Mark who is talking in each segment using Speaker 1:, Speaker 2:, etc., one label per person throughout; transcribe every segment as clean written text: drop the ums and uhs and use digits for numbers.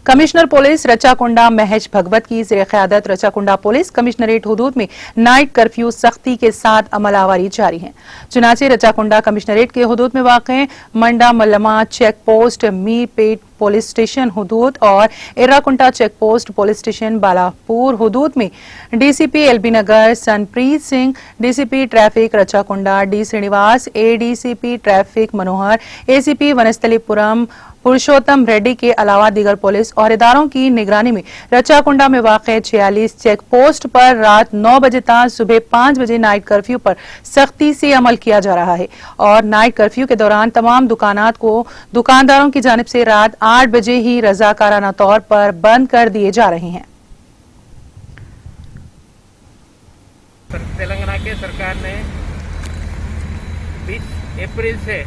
Speaker 1: Commissioner police Rachakonda Mahesh भगवत की ज़ेर-ए-क़यादत Rachakonda police commissionerate हुदूद में night curfew सख्ती के साथ अमलावरी जारी है। चुनाचे रचाकुंडा कमिश्नरेट के हुदूद में वाक़े Manda Mallamma check post, Meerpet police station हुदूद और Errakunta check post police station Balapur हुदूद में DCP LB Nagar Sanpreet Singh, DCP traffic Rachakonda D Srinivas, ADCP traffic Manohar, ACP Vanasthalipuram Purushottam Reddy के अलावा दीगर पुलिस और इदारों की निगरानी में रचाकुंडा में वाक़े 46 चेक पोस्ट पर रात 9 बजे तक सुबह 5 बजे नाइट कर्फ्यू पर सख्ती से अमल किया जा रहा है और नाइट कर्फ्यू के दौरान तमाम दुकानात को दुकानदारों की जानिब से रात 8 बजे ही रजाकाराना तौर पर बंद कर दिए जा रहे हैं।
Speaker 2: तेलंगाना के सरकार ने 20 अप्रैल से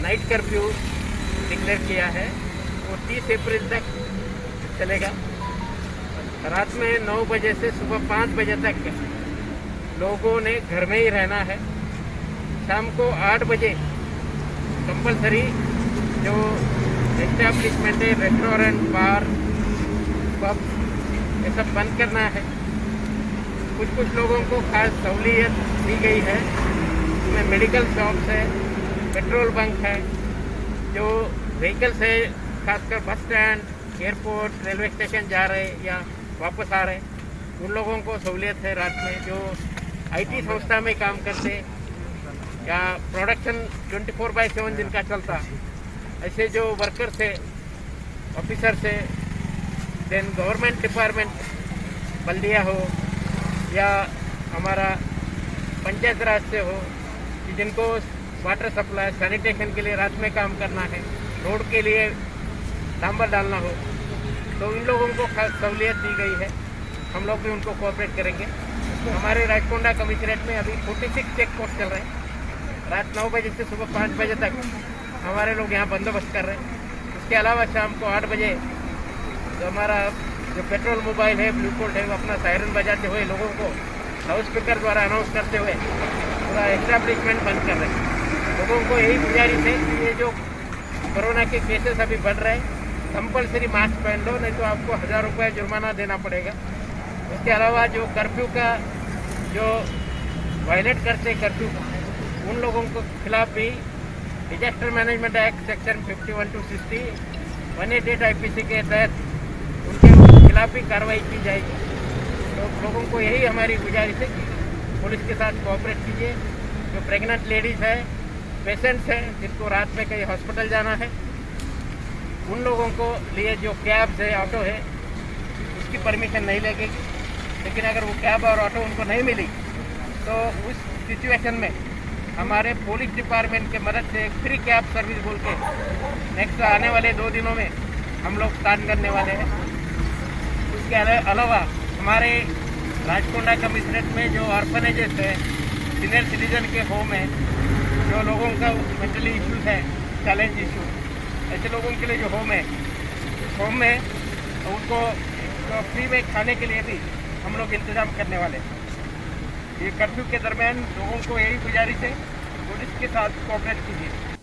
Speaker 2: नाइट कर्फ्यू डिक्लेयर किया है। वो 30 अप्रैल तक चलेगा। रात में 9 बजे से सुबह 5 बजे तक लोगों ने घर में ही रहना है। शाम को 8 बजे कंपलसरी जो एस्टैब्लिशमेंट है, रेस्टोरेंट, बार, पब, ये सब बंद करना है। कुछ लोगों को खास सहूलियत दी गई है। इसमें मेडिकल शॉप्स है, पेट्रोल बंक है, जो व्हीकल्स है खासकर bus stand, airport, railway station जा रहे या वापस आ रहे, उन लोगों को सहूलियत है। रात में जो आईटी संस्था में काम करते या प्रोडक्शन 24/7 जिनका चलता, ऐसे जो वर्कर्स है, ऑफिसर्स है, देन गवर्नमेंट डिपार्टमेंट, बल्दिया हो या हमारा पंचायत राज से हो, कि जिनको वाटर सप्लाई, सैनिटेशन के लिए रात में काम करना है, रोड के लिए डांबर डालना हो, तो इन लोगों को खास सहूलियत दी गई है। हम लोग भी उनको कोऑपरेट करेंगे। हमारे राचकोंडा कमिश्नरेट में अभी 46 चेक पोस्ट चल रहे हैं। रात 9 बजे से सुबह 5 बजे तक हमारे लोग यहाँ बंदोबस्त कर रहे हैं। इसके अलावा शाम को 8 बजे तो हमारा जो पेट्रोल मोबाइल है, ब्लू कोट है, वो अपना सायरन बजाते हुए लोगों को लाउड स्पीकर द्वारा अनाउंस करते हुए पूरा एस्टैब्लिशमेंट बंद कर रहे हैं। लोगों को यही गुजारिश है कि ये जो कोरोना के केसेस अभी बढ़ रहे हैं, कंपलसरी मास्क पहन लो, नहीं तो आपको 1000 रुपये जुर्माना देना पड़ेगा। उसके अलावा जो कर्फ्यू का जो वायलेट करते कर्फ्यू का, उन लोगों को खिलाफ भी disaster management act section 51 to 60, 188 IPC के तहत उनके खिलाफ भी कार्रवाई की जाएगी। तो लोगों को यही हमारी गुजारिश है कि पुलिस के साथ कोऑपरेट कीजिए। जो प्रेग्नेंट लेडीज़ है, पेशेंट्स हैं, जिनको रात में कहीं हॉस्पिटल जाना है, उन लोगों को लिए जो कैब्स है, ऑटो है, उसकी परमिशन नहीं लगेगी। लेकिन अगर वो कैब और ऑटो उनको नहीं मिली तो उस सिचुएशन में हमारे पुलिस डिपार्टमेंट के मदद से एक फ्री कैब सर्विस बोल के नेक्स्ट आने वाले 2 दिनों में हम लोग स्टार्ट करने वाले हैं। उसके अलावा हमारे राचकोंडा कमिश्नरेट में जो ऑर्फनेजेस है, सीनियर सिटीजन के होम है, जो लोगों का मेंटली इश्यूज है, चैलेंज इशू, ऐसे लोगों के लिए जो होम है, उस होम में उनको तो फ्री में खाने के लिए भी हम लोग इंतजाम करने वाले हैं। ये कर्फ्यू के दरमियान लोगों को यही गुजारिश है, पुलिस के साथ कोऑपरेट कीजिए।